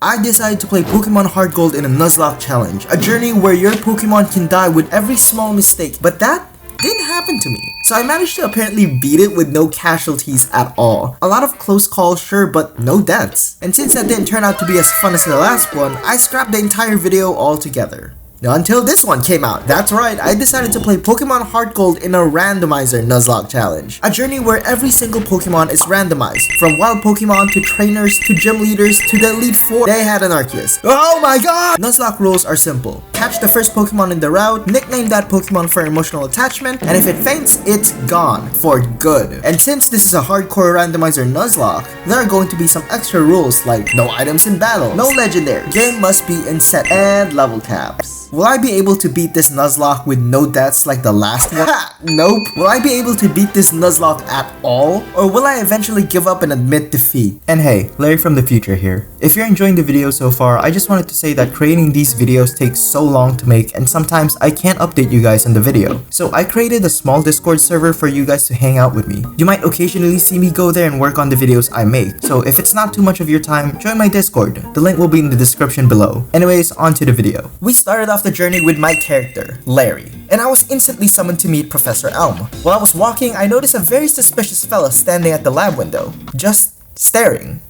I decided to play Pokemon HeartGold in a Nuzlocke challenge, a journey where your Pokemon can die with every small mistake, but that didn't happen to me. So I managed to apparently beat it with no casualties at all. A lot of close calls, sure, but no deaths. And since that didn't turn out to be as fun as the last one, I scrapped the entire video altogether. Until this one came out. That's right, I decided to play Pokemon HeartGold in a randomizer Nuzlocke challenge. A journey where every single Pokemon is randomized. From wild Pokemon to trainers to gym leaders to the Elite Four. They had an Arceus. Oh my god! Nuzlocke rules are simple. Catch the first Pokemon in the route, nickname that Pokemon for emotional attachment, and if it faints, it's gone. For good. And since this is a hardcore randomizer Nuzlocke, there are going to be some extra rules like no items in battle, no legendary, game must be in set, and level caps. Will I be able to beat this Nuzlocke with no deaths like the last one? Ha! Nope. Will I be able to beat this Nuzlocke at all? Or will I eventually give up and admit defeat? And hey, Larry from the future here. If you're enjoying the video so far, I just wanted to say that creating these videos takes so long to make and sometimes I can't update you guys in the video. So I created a small Discord server for you guys to hang out with me. You might occasionally see me go there and work on the videos I make. So if it's not too much of your time, join my Discord. The link will be in the description below. Anyways, on to the video. We started off the journey with my character, Larry, and I was instantly summoned to meet Professor Elm. While I was walking, I noticed a very suspicious fella standing at the lab window, just staring.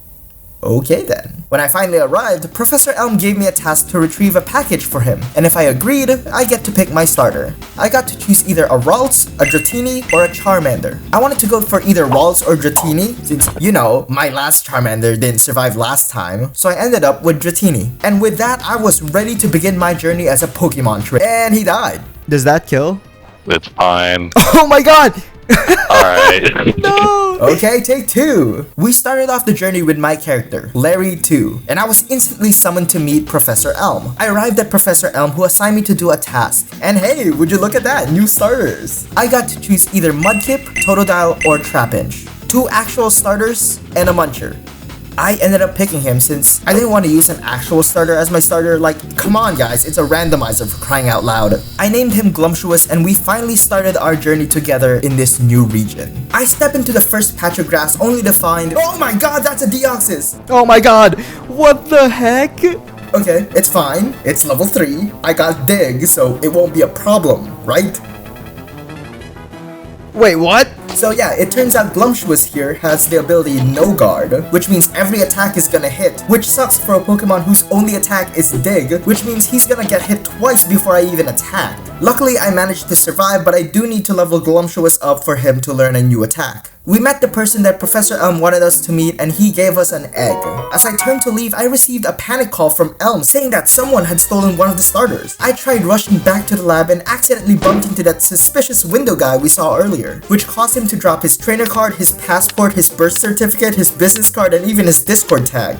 Okay then. When I finally arrived, Professor Elm gave me a task to retrieve a package for him, and if I agreed, I get to pick my starter. I got to choose either a Ralts, a Dratini, or a Charmander. I wanted to go for either Ralts or Dratini, since, you know, my last Charmander didn't survive last time, so I ended up with Dratini. And with that, I was ready to begin my journey as a Pokemon trainer. And he died. Does that kill? It's fine. Oh my god! Alright. No! Okay, take two. We started off the journey with my character, Larry 2, and I was instantly summoned to meet Professor Elm. I arrived at Professor Elm, who assigned me to do a task. And hey, would you look at that, new starters. I got to choose either Mudkip, Totodile, or Trapinch. 2 actual starters, and a Muncher. I ended up picking him since I didn't want to use an actual starter as my starter. Like, come on guys, it's a randomizer for crying out loud. I named him Glumptuous and we finally started our journey together in this new region. I step into the first patch of grass only to find, oh my god, that's a Deoxys! Oh my god, what the heck? Okay, it's fine. It's level 3. I got Dig, so it won't be a problem, right? Wait, what? So yeah, it turns out Glumptuous here has the ability No Guard, which means every attack is gonna hit, which sucks for a Pokemon whose only attack is Dig, which means he's gonna get hit twice before I even attack. Luckily, I managed to survive, but I do need to level Glumptuous up for him to learn a new attack. We met the person that Professor Elm wanted us to meet and he gave us an egg. As I turned to leave, I received a panic call from Elm saying that someone had stolen one of the starters. I tried rushing back to the lab and accidentally bumped into that suspicious window guy we saw earlier, which caused him to drop his trainer card, his passport, his birth certificate, his business card, and even his Discord tag.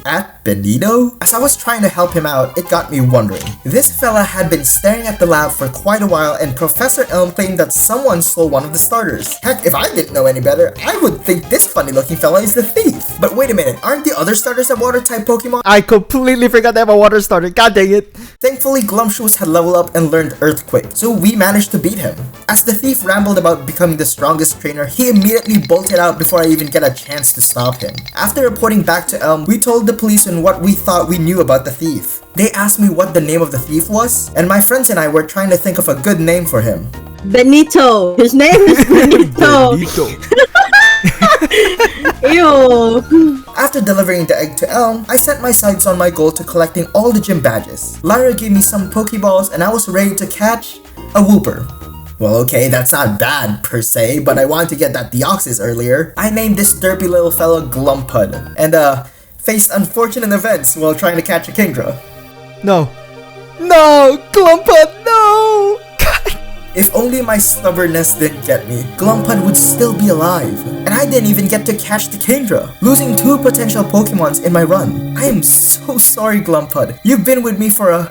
At Benito? As I was trying to help him out, it got me wondering. This fella had been staring at the lab for quite a while and Professor Elm claimed that someone stole one of the starters. Heck, if I didn't know any better, I would think this funny looking fella is the thief. But wait a minute, aren't the other starters a water type Pokemon? I completely forgot they have a water starter, god dang it. Thankfully, Glumptuous had leveled up and learned Earthquake, so we managed to beat him. As the thief rambled about becoming the strongest trainer, he immediately bolted out before I even get a chance to stop him. After reporting back to Elm, we told the police and what we thought we knew about the thief. They asked me what the name of the thief was, and my friends and I were trying to think of a good name for him. Benito. His name is Benito. Ew. After delivering the egg to Elm, I set my sights on my goal to collecting all the gym badges. Lyra gave me some Pokeballs and I was ready to catch a Wooper. Well, okay, that's not bad per se, but I wanted to get that Deoxys earlier. I named this derpy little fella Glumpud, and faced unfortunate events while trying to catch a Kingdra. No. No! Glumpud, no! If only my stubbornness didn't get me, Glumpud would still be alive. And I didn't even get to catch the Kingdra, losing 2 potential Pokemons in my run. I am so sorry, Glumpud. You've been with me for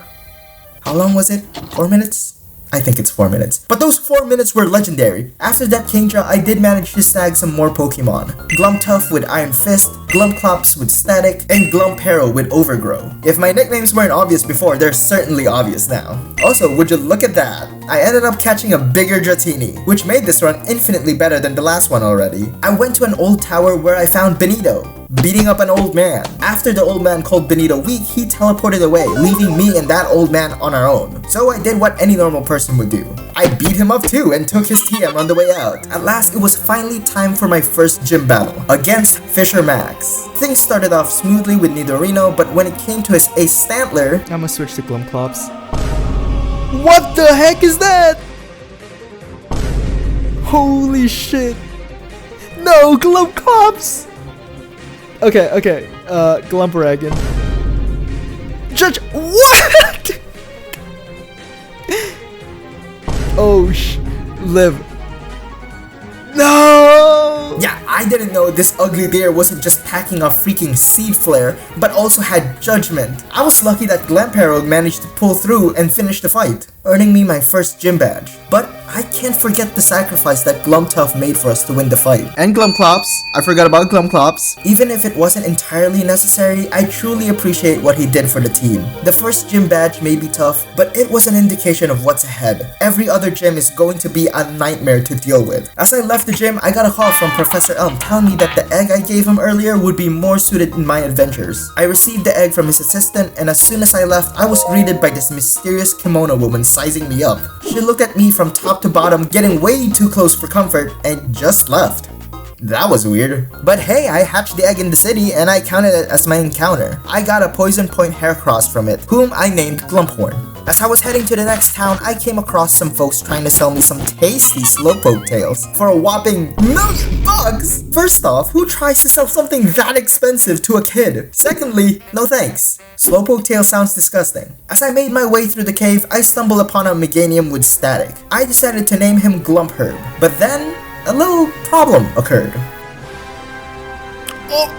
how long was it? 4 minutes? I think it's 4 minutes. But those 4 minutes were legendary. After that Kingdra, I did manage to snag some more Pokemon. Glumptuff with Iron Fist, Glumclops with Static, and Glumpero with Overgrow. If my nicknames weren't obvious before, they're certainly obvious now. Also, would you look at that? I ended up catching a bigger Dratini, which made this run infinitely better than the last one already. I went to an old tower where I found Benito, beating up an old man. After the old man called Benito weak, he teleported away, leaving me and that old man on our own. So I did what any normal person would do. I beat him up too and took his TM on the way out. At last, it was finally time for my first gym battle, against Fisher Max. Things started off smoothly with Nidorino, but when it came to his Ace Stantler, I'm gonna switch to Glumclops. What the heck is that? Holy shit. No, Glumclops! Okay, Glumporagon. Judge, what? Oh, live. No! Yeah, I didn't know this ugly bear wasn't just packing a freaking seed flare, but also had judgment. I was lucky that Glumpero managed to pull through and finish the fight, earning me my first gym badge. But I can't forget the sacrifice that Glumtough made for us to win the fight. And Glumclops. I forgot about Glumclops. Even if it wasn't entirely necessary, I truly appreciate what he did for the team. The first gym badge may be tough, but it was an indication of what's ahead. Every other gym is going to be a nightmare to deal with. As I left the gym, I got a call from Professor Elm telling me that the egg I gave him earlier would be more suited in my adventures. I received the egg from his assistant, and as soon as I left, I was greeted by this mysterious kimono woman sizing me up. She looked at me from top to bottom, getting way too close for comfort, and just left. That was weird. But hey, I hatched the egg in the city and I counted it as my encounter. I got a poison point Heracross from it, whom I named Glumphorn. As I was heading to the next town, I came across some folks trying to sell me some tasty Slowpoke tails for a whopping $1,000,000! First off, who tries to sell something that expensive to a kid? Secondly, no thanks. Slowpoke tail sounds disgusting. As I made my way through the cave, I stumbled upon a Meganium with Static. I decided to name him Glumpherb, but then a little problem occurred. Oh!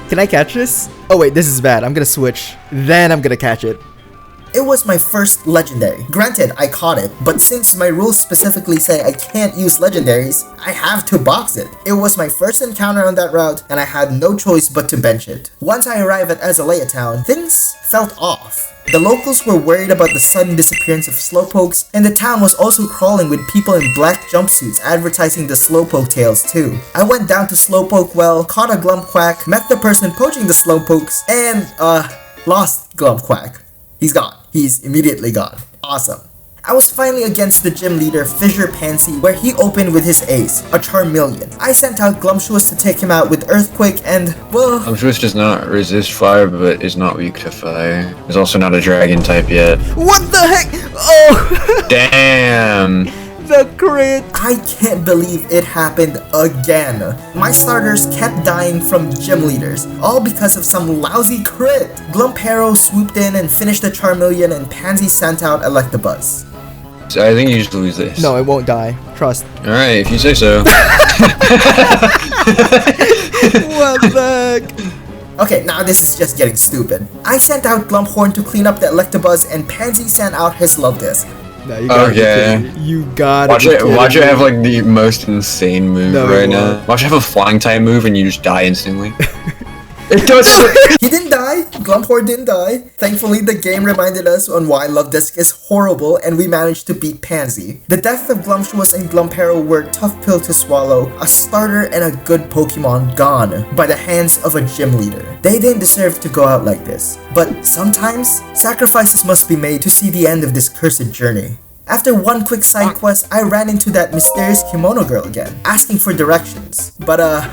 Can I catch this? Oh wait, this is bad. I'm gonna switch. Then I'm gonna catch it. It was my first legendary. Granted, I caught it, but since my rules specifically say I can't use legendaries, I have to box it. It was my first encounter on that route, and I had no choice but to bench it. Once I arrived at Azalea Town, things felt off. The locals were worried about the sudden disappearance of Slowpokes, and the town was also crawling with people in black jumpsuits advertising the Slowpoke tails too. I went down to Slowpoke Well, caught a Glumpquack, met the person poaching the Slowpokes, and lost Glumpquack. He's gone. He's immediately gone. Awesome. I was finally against the gym leader, Fissure Pansy, where he opened with his ace, a Charmeleon. I sent out Glumshuas to take him out with Earthquake and, well... Glumshuas does not resist fire, but is not weak to fire. He's also not a dragon type yet. What the heck? Oh! Damn! The crit! I can't believe it happened again. My starters kept dying from gym leaders, all because of some lousy crit. Glumpero swooped in and finished the Charmeleon, and Pansy sent out Electabuzz. So I think you just lose this. No, it won't die. Trust. Alright, if you say so. What the heck? Okay, now this is just getting stupid. I sent out Glumphorn to clean up the Electabuzz, and Pansy sent out his Love Disc. No, you gotta okay. You gotta watch it have like the most insane move right now. Watch it have a flying type move and you just die instantly. It does. He didn't die. Glumphorn didn't die. Thankfully, the game reminded us on why Love Disc is horrible, and we managed to beat Pansy. The death of Glumshuas and Glumpero were a tough pill to swallow. A starter and a good Pokemon gone by the hands of a gym leader. They didn't deserve to go out like this. But sometimes, sacrifices must be made to see the end of this cursed journey. After one quick side quest, I ran into that mysterious kimono girl again, asking for directions. But I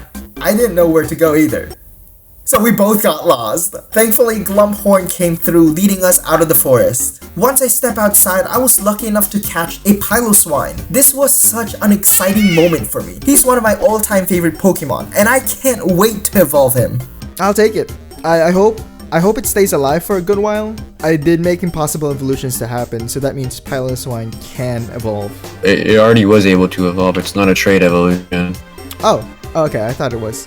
didn't know where to go either. So we both got lost. Thankfully, Glumphorn came through, leading us out of the forest. Once I step outside, I was lucky enough to catch a Piloswine. This was such an exciting moment for me. He's one of my all-time favorite Pokemon, and I can't wait to evolve him. I'll take it. I hope it stays alive for a good while. I did make impossible evolutions to happen, so that means Piloswine can evolve. It already was able to evolve. It's not a trait evolution. Oh. Okay, I thought it was.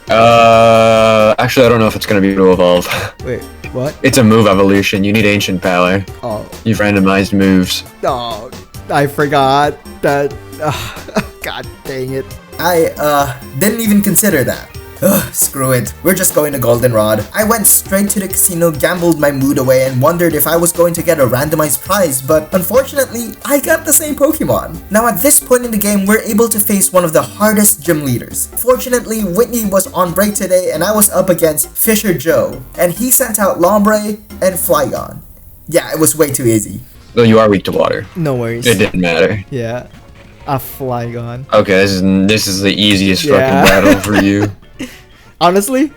Actually, I don't know if it's gonna be able to evolve. Wait, what? It's a move evolution. You need ancient power. Oh. You've randomized moves. Oh, I forgot that. God dang it. I didn't even consider that. Ugh, screw it. We're just going to Goldenrod. I went straight to the casino, gambled my mood away, and wondered if I was going to get a randomized prize, but unfortunately, I got the same Pokemon. Now at this point in the game, we're able to face one of the hardest gym leaders. Fortunately, Whitney was on break today, and I was up against Fisher Joe, and he sent out Lombre and Flygon. Yeah, it was way too easy. Though you are weak to water. No worries. It didn't matter. Yeah. A Flygon. Okay, this is the easiest Yeah. fucking battle for you. Honestly,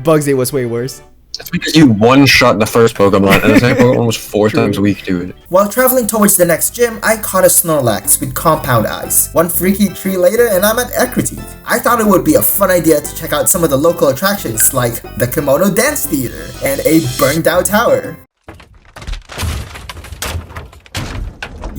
Bugsy was way worse. That's because you one-shot the first Pokemon, and the second Pokemon was 4 times weak to it. While traveling towards the next gym, I caught a Snorlax with compound eyes. One freaky tree later and I'm at Equity. I thought it would be a fun idea to check out some of the local attractions like the Kimono Dance Theater and a burned out tower.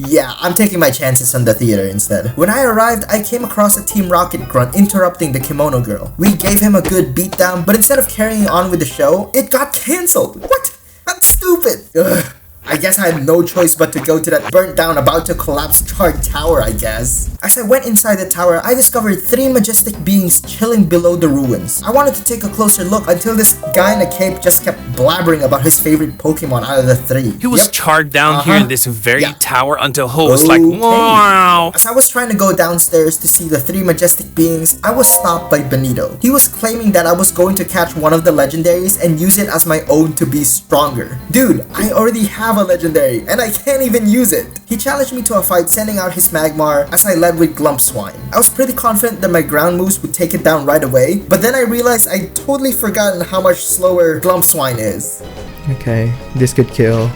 Yeah, I'm taking my chances on the theater instead. When I arrived, I came across a Team Rocket grunt interrupting the kimono girl. We gave him a good beatdown, but instead of carrying on with the show, it got cancelled. What? That's stupid. Ugh. I guess I had no choice but to go to that burnt down, about to collapse charred tower, I guess. As I went inside the tower, I discovered 3 majestic beings chilling below the ruins. I wanted to take a closer look until this guy in a cape just kept blabbering about his favorite Pokemon out of the 3. He was charred down here in this very Yeah. tower until Ho was like, Okay. wow. As I was trying to go downstairs to see the 3 majestic beings, I was stopped by Benito. He was claiming that I was going to catch one of the legendaries and use it as my own to be stronger. Dude, I already have a legendary and I can't even use it. He challenged me to a fight, sending out his Magmar as I led with Glumpswine. I was pretty confident that my ground moves would take it down right away, but then I realized I'd totally forgotten how much slower Glumpswine is. Okay, this could kill.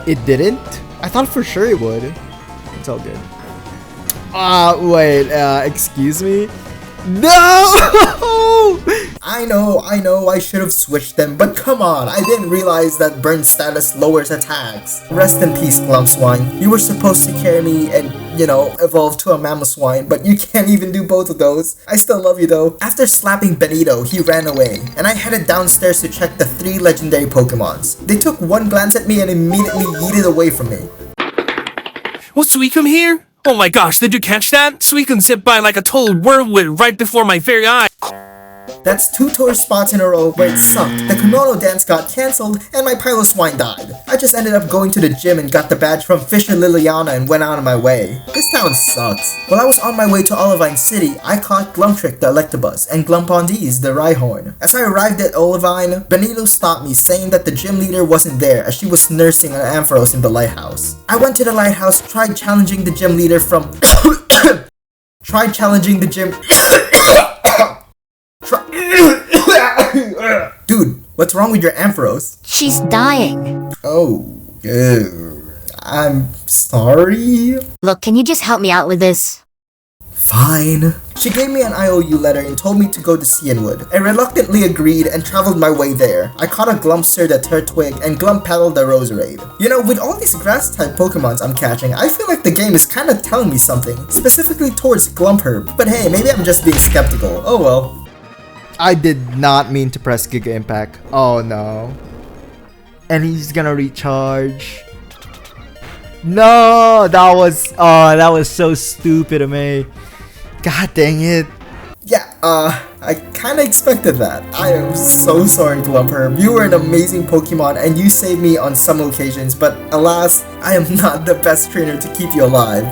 It didn't? I thought for sure it would. It's all good. Wait, excuse me? No! I know, I should have switched them, but come on, I didn't realize that burn status lowers attacks. Rest in peace, Glumpswine. You were supposed to carry me and, you know, evolve to a Mamoswine, but you can't even do both of those. I still love you though. After slapping Benito, he ran away, and I headed downstairs to check the 3 legendary Pokemons. They took one glance at me and immediately yeeted away from me. Was Suicune here? Oh my gosh, did you catch that? Suicune zipped by like a total whirlwind right before my very eyes. That's 2 tour spots in a row where it sucked. The kimono dance got cancelled and my Piloswine died. I just ended up going to the gym and got the badge from Fisher Liliana and went out of my way. This town sucks. While I was on my way to Olivine City, I caught Glumtrick the Electabuzz and Glumpondies the Rhyhorn. As I arrived at Olivine, Benito stopped me saying that the gym leader wasn't there as she was nursing an Ampharos in the lighthouse. I went to the lighthouse, tried challenging the gym leader from tried challenging the gym Dude, what's wrong with your Ampharos? She's dying. Oh, I'm sorry. Look, can you just help me out with this? Fine. She gave me an IOU letter and told me to go to Cianwood. I reluctantly agreed and traveled my way there. I caught a Glumpster the Turtwig and Glumpetal the Roserade. You know, with all these grass-type Pokemons I'm catching, I feel like the game is kinda telling me something, specifically towards Glumherb. But hey, maybe I'm just being skeptical. Oh well. I did not mean to press Giga Impact. Oh no. And he's gonna recharge. No, that was so stupid of me. God dang it. Yeah, I kinda expected that. I am so sorry, Glumherb. You were an amazing Pokemon and you saved me on some occasions, but alas, I am not the best trainer to keep you alive.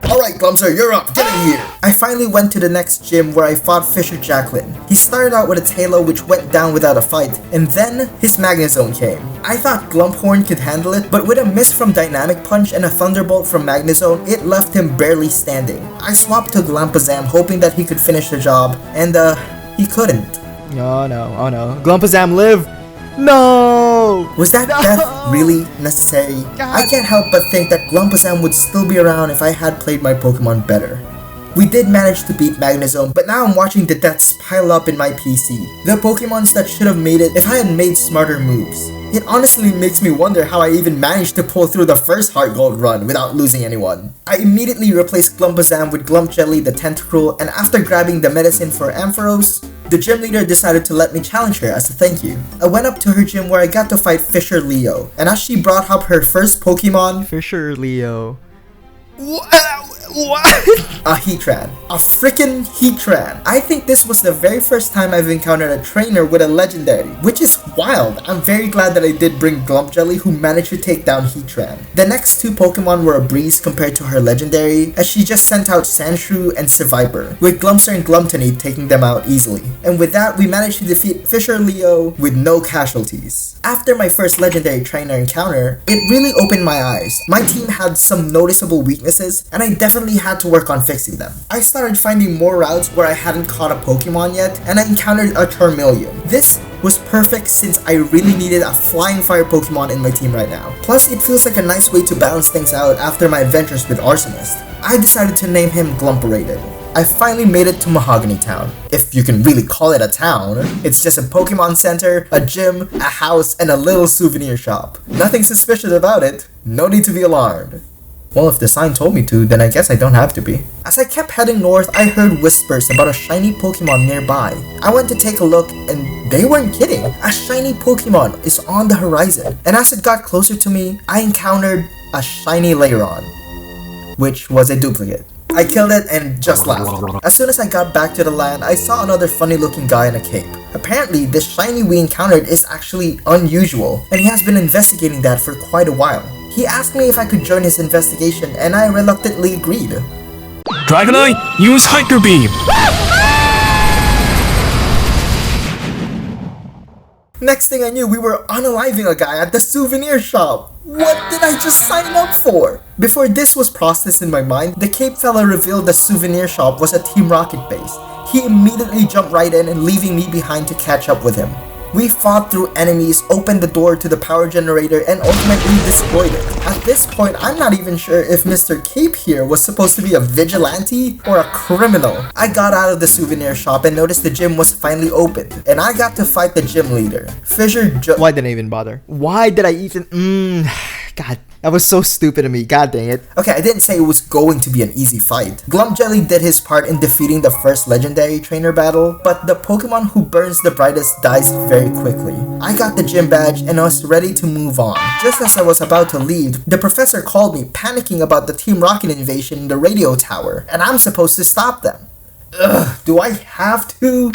Alright, Glumster, you're up. Get in here. I finally went to the next gym where I fought Fisher Jacqueline. He started out with a Taillow which went down without a fight, and then his Magnezone came. I thought Glumphorn could handle it, but with a miss from Dynamic Punch and a Thunderbolt from Magnezone, it left him barely standing. I swapped to Glampazam hoping that he could finish the job, and he couldn't. Oh no. Glumpazam live! No! Was that death really necessary? I can't help but think that Glumpazam would still be around if I had played my Pokemon better. We did manage to beat Magnezone, but now I'm watching the deaths pile up in my PC. The Pokemons that should have made it if I had made smarter moves. It honestly makes me wonder how I even managed to pull through the first HeartGold run without losing anyone. I immediately replaced Glumpazam with Glump Jelly the Tentacruel, and after grabbing the medicine for Ampharos, the gym leader decided to let me challenge her as a thank you. I went up to her gym where I got to fight Fisher Leo, and as she brought up her first Pokemon, Fisher Leo. What? A Heatran. A freaking Heatran. I think this was the very first time I've encountered a trainer with a legendary, which is wild. I'm very glad that I did bring Glump Jelly, who managed to take down Heatran. The next two Pokemon were a breeze compared to her legendary, as she just sent out Sandshrew and Seviper, with Glumpster and Glumptony taking them out easily. And with that, we managed to defeat Fisher Leo with no casualties. After my first legendary trainer encounter, it really opened my eyes. My team had some noticeable weaknesses, and I definitely had to work on fixing them. I started finding more routes where I hadn't caught a Pokemon yet, and I encountered a Charmeleon. This was perfect since I really needed a flying fire Pokemon in my team right now. Plus, it feels like a nice way to balance things out after my adventures with Arsonist. I decided to name him Glumperated. I finally made it to Mahogany Town, if you can really call it a town. It's just a Pokemon Center, a gym, a house, and a little souvenir shop. Nothing suspicious about it. No need to be alarmed. Well, if the sign told me to, then I guess I don't have to be. As I kept heading north, I heard whispers about a shiny Pokemon nearby. I went to take a look, and they weren't kidding. A shiny Pokemon is on the horizon. And as it got closer to me, I encountered a shiny Lairon, which was a duplicate. I killed it and just laughed. As soon as I got back to the land, I saw another funny looking guy in a cape. Apparently, this shiny we encountered is actually unusual, and he has been investigating that for quite a while. He asked me if I could join his investigation, and I reluctantly agreed. Dragonite, use Hyper Beam. Next thing I knew, we were unaliving a guy at the souvenir shop. What did I just sign up for? Before this was processed in my mind, the Cape fella revealed the souvenir shop was a Team Rocket base. He immediately jumped right in and leaving me behind to catch up with him. We fought through enemies, opened the door to the power generator, and ultimately destroyed it. At this point, I'm not even sure if Mr. Cape here was supposed to be a vigilante or a criminal. I got out of the souvenir shop and noticed the gym was finally opened, and I got to fight the gym leader, Why did I even bother? Why did I even... God, that was so stupid of me. God dang it. Okay, I didn't say it was going to be an easy fight. Glump Jelly did his part in defeating the first legendary trainer battle, but the Pokemon who burns the brightest dies very quickly. I got the gym badge and I was ready to move on. Just as I was about to leave, the professor called me, panicking about the Team Rocket invasion in the radio tower, and I'm supposed to stop them. Ugh, do I have to?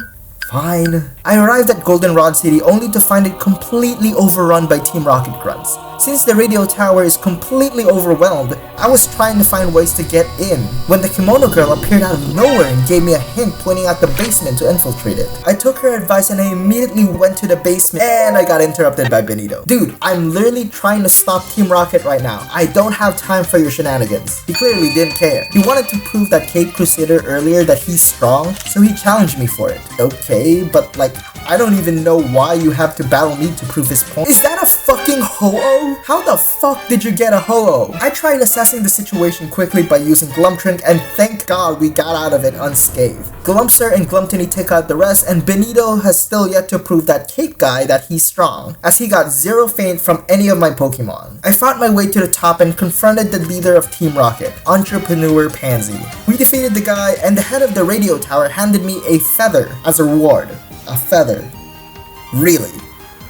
Fine. I arrived at Goldenrod City only to find it completely overrun by Team Rocket grunts. Since the radio tower is completely overwhelmed, I was trying to find ways to get in when the kimono girl appeared out of nowhere and gave me a hint pointing at the basement to infiltrate it. I took her advice and I immediately went to the basement and I got interrupted by Benito. Dude, I'm literally trying to stop Team Rocket right now. I don't have time for your shenanigans. He clearly didn't care. He wanted to prove that Cape Crusader earlier that he's strong, so he challenged me for it. Okay, but like, I don't even know why you have to battle me to prove his point. Is that a fucking Ho-Oh? How the fuck did you get a Ho-Oh? I tried assessing the situation quickly by using Glumtrink, and thank God we got out of it unscathed. Glumpster and Glumptony took out the rest, and Benito has still yet to prove that Cape guy that he's strong, as he got zero feint from any of my Pokemon. I fought my way to the top and confronted the leader of Team Rocket, Entrepreneur Pansy. We defeated the guy, and the head of the radio tower handed me a feather as a reward. A feather. Really?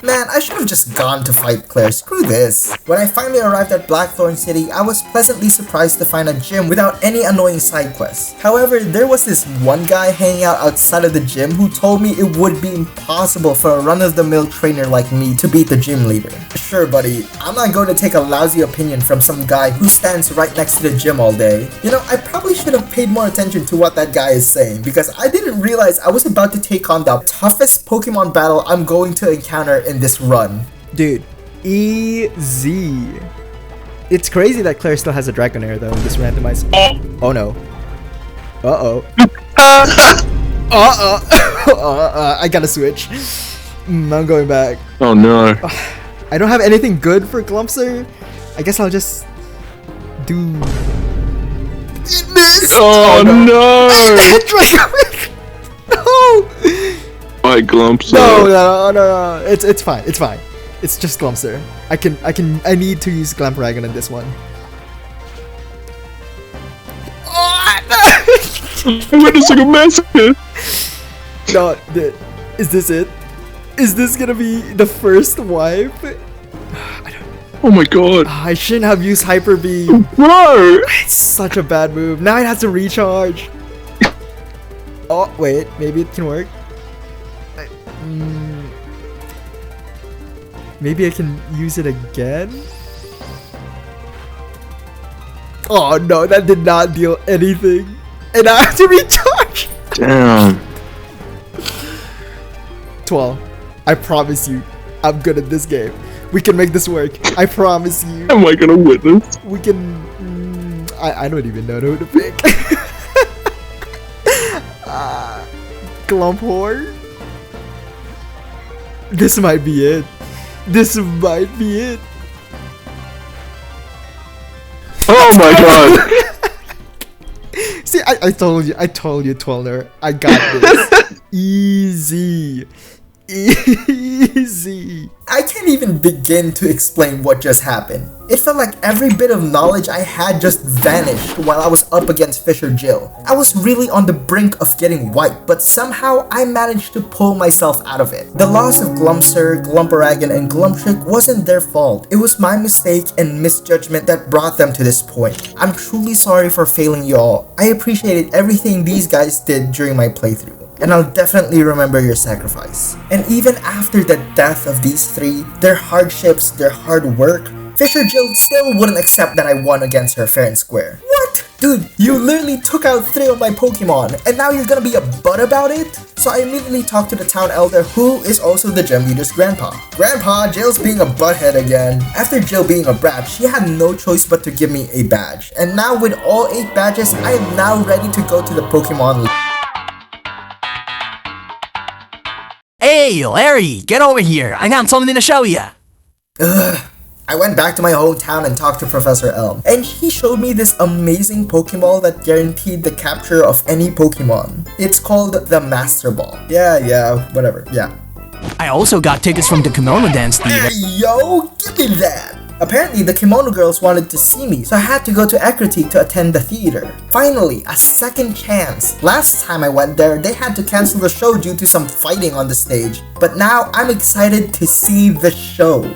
Man, I should have just gone to fight Claire. Screw this. When I finally arrived at Blackthorn City, I was pleasantly surprised to find a gym without any annoying side quests. However, there was this one guy hanging out outside of the gym who told me it would be impossible for a run-of-the-mill trainer like me to beat the gym leader. Sure, buddy, I'm not going to take a lousy opinion from some guy who stands right next to the gym all day. You know, I probably should have paid more attention to what that guy is saying, because I didn't realize I was about to take on the toughest Pokemon battle I'm going to encounter in this run. Dude, easy. It's crazy that Claire still has a Dragonair though in this randomizer. Oh no. Uh-oh. I gotta switch. I'm going back. Oh no. I don't have anything good for Glumpster. I guess I'll just do this. Oh no. No. My Glumpster. No. It's fine. It's fine. It's just Glumpster. I need to use Glampragon in this one. I'm witnessing a massacre. No, is this it? Is this gonna be the first wipe? Oh my god. I shouldn't have used Hyper Beam. Bro! It's such a bad move. Now it has to recharge. Oh, wait. Maybe it can work. Maybe I can use it again? Oh no, that did not deal anything. And I have to recharge. Damn. 12. I promise you, I'm good at this game. We can make this work. I promise you. Am I gonna win this? We can... I don't even know who to pick. Glumphorn? This might be it. This might be it. Oh my god. See, I told you, Twelner. I got this. Easy. Easy. I can't even begin to explain what just happened. It felt like every bit of knowledge I had just vanished while I was up against Fisher Jill. I was really on the brink of getting wiped, but somehow I managed to pull myself out of it. The loss of Glumpster, Glumperagon, and Glumptrick wasn't their fault. It was my mistake and misjudgment that brought them to this point. I'm truly sorry for failing y'all. I appreciated everything these guys did during my playthrough, and I'll definitely remember your sacrifice. And even after the death of these three, their hardships, their hard work, Fisher Jill still wouldn't accept that I won against her fair and square. What? Dude, you literally took out 3 of my Pokemon, and now you're gonna be a butt about it? So I immediately talked to the town elder, who is also the gym leader's grandpa. Grandpa, Jill's being a butthead again. After Jill being a brat, she had no choice but to give me a badge. And now with all 8 badges, I am now ready to go to the Pokemon League. Hey, Larry, get over here. I got something to show you. I went back to my hometown and talked to Professor Elm, and he showed me this amazing Pokeball that guaranteed the capture of any Pokemon. It's called the Master Ball. Yeah, whatever, yeah. I also got tickets from the Kimono Dance Theater. Hey, yo, give me that! Apparently, the Kimono Girls wanted to see me, so I had to go to Ekritik to attend the theater. Finally, a second chance. Last time I went there, they had to cancel the show due to some fighting on the stage. But now, I'm excited to see the show.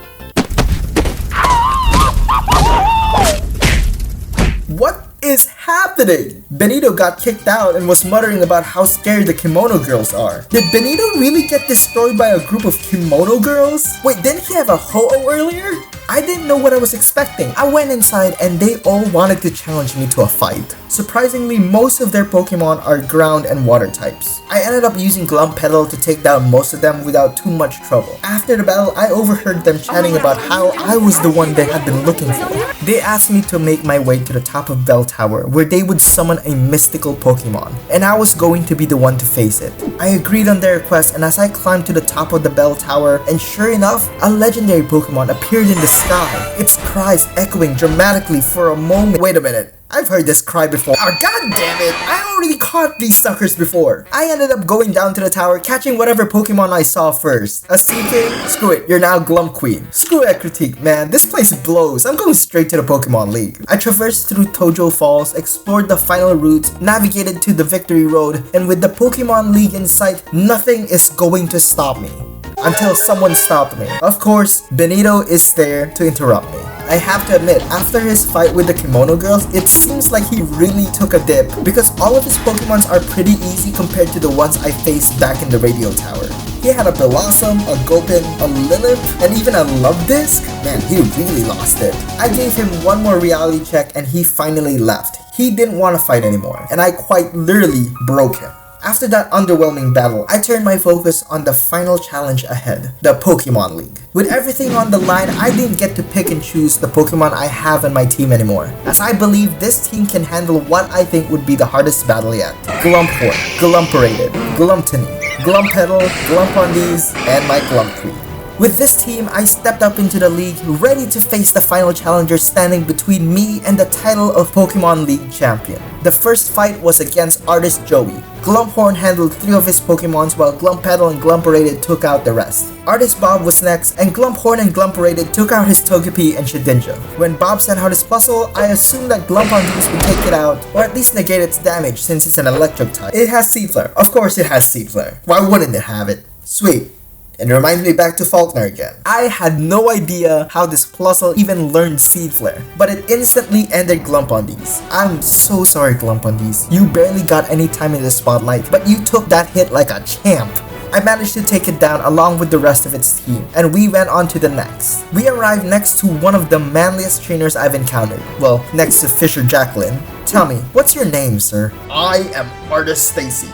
What is happening? Benito got kicked out and was muttering about how scared the Kimono Girls are. Did Benito really get destroyed by a group of Kimono Girls? Wait, didn't he have a Ho-Oh earlier? I didn't know what I was expecting. I went inside and they all wanted to challenge me to a fight. Surprisingly, most of their Pokemon are ground and water types. I ended up using Glumpetal to take down most of them without too much trouble. After the battle, I overheard them chatting about how I was the one they had been looking for. They asked me to make my way to the top of Bell Tower, where they would summon a mystical Pokemon, and I was going to be the one to face it. I agreed on their request, and as I climbed to the top of the Bell Tower, and sure enough, a legendary Pokemon appeared in the sky, its cries echoing dramatically for a moment. Wait a minute. I've heard this cry before. Oh, god damn it! I already caught these suckers before. I ended up going down to the tower, catching whatever Pokemon I saw first. A Seaking? Screw it, you're now Glum Queen. Screw Ekritik, man. This place blows. I'm going straight to the Pokemon League. I traversed through Tojo Falls, explored the final route, navigated to the Victory Road, and with the Pokemon League in sight, nothing is going to stop me. Until someone stopped me. Of course, Benito is there to interrupt me. I have to admit, after his fight with the Kimono Girls, it seems like he really took a dip because all of his Pokemons are pretty easy compared to the ones I faced back in the radio tower. He had a Blossom, a Gopin, a Lilith, and even a Love Disc. Man, he really lost it. I gave him one more reality check and he finally left. He didn't want to fight anymore, and I quite literally broke him. After that underwhelming battle, I turned my focus on the final challenge ahead, the Pokemon League. With everything on the line, I didn't get to pick and choose the Pokemon I have in my team anymore, as I believe this team can handle what I think would be the hardest battle yet. Glumphorn, Glumperated, Glumptony, Glumpetal, Glumpondese, and my Glumqueen. With this team, I stepped up into the league, ready to face the final challenger standing between me and the title of Pokemon League champion. The first fight was against Artist Joey. Glumphorn handled 3 of his Pokemons while Glumpetal and Glumperated took out the rest. Artist Bob was next, and Glumphorn and Glumperated took out his Togepi and Shedinja. When Bob sent out his puzzle, I assumed that Glumpondese would take it out, or at least negate its damage since it's an electric type. It has Seed Flare. Of course it has Seed Flare. Why wouldn't it have it? Sweet. It reminds me back to Faulkner again. I had no idea how this Plusle even learned Seed Flare, but it instantly ended Glumpondies. I'm so sorry, Glumpondies. You barely got any time in the spotlight, but you took that hit like a champ. I managed to take it down along with the rest of its team, and we went on to the next. We arrived next to one of the manliest trainers I've encountered. Well, next to Fisher Jacqueline. Tell me, what's your name, sir? I am Artist Stacy.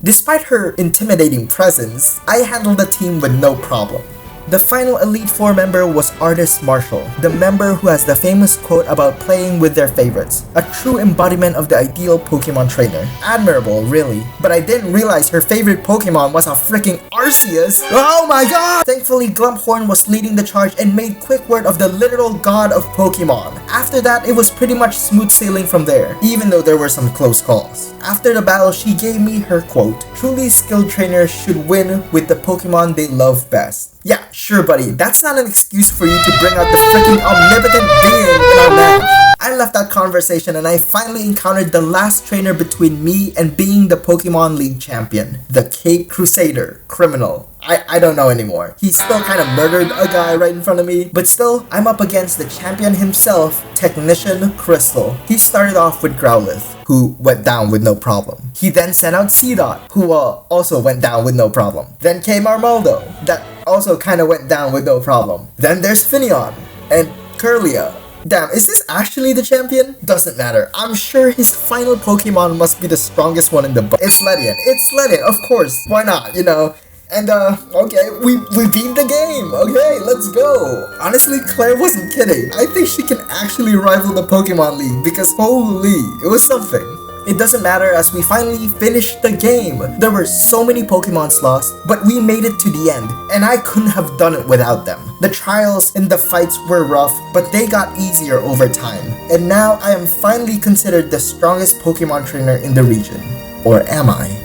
Despite her intimidating presence, I handled the team with no problem. The final Elite Four member was Artist Marshall, the member who has the famous quote about playing with their favorites, a true embodiment of the ideal Pokemon trainer. Admirable, really. But I didn't realize her favorite Pokemon was a freaking Arceus. Oh my god! Thankfully, Glumphorn was leading the charge and made quick work of the literal god of Pokemon. After that, it was pretty much smooth sailing from there, even though there were some close calls. After the battle, she gave me her quote, "Truly skilled trainers should win with the Pokemon they love best." Yeah, sure buddy, that's not an excuse for you to bring out the freaking omnipotent being in our match. I left that conversation and I finally encountered the last trainer between me and being the Pokemon League champion, the Cape Crusader, Criminal. I don't know anymore. He still kind of murdered a guy right in front of me, but still, I'm up against the champion himself, Technician Crystal. He started off with Growlithe, who went down with no problem. He then sent out Seedot, who also went down with no problem. Then came Armaldo, that also kind of went down with no problem. Then there's Finneon, and Curlia. Damn, is this actually the champion? Doesn't matter. I'm sure his final Pokemon must be the strongest one in the book. It's Ledian. It's Ledian, of course. Why not, you know? And okay, we beat the game. Okay, let's go. Honestly, Claire wasn't kidding. I think she can actually rival the Pokemon League because holy, it was something. It doesn't matter as we finally finished the game. There were so many Pokemons lost, but we made it to the end, and I couldn't have done it without them. The trials and the fights were rough, but they got easier over time. And now I am finally considered the strongest Pokemon trainer in the region. Or am I?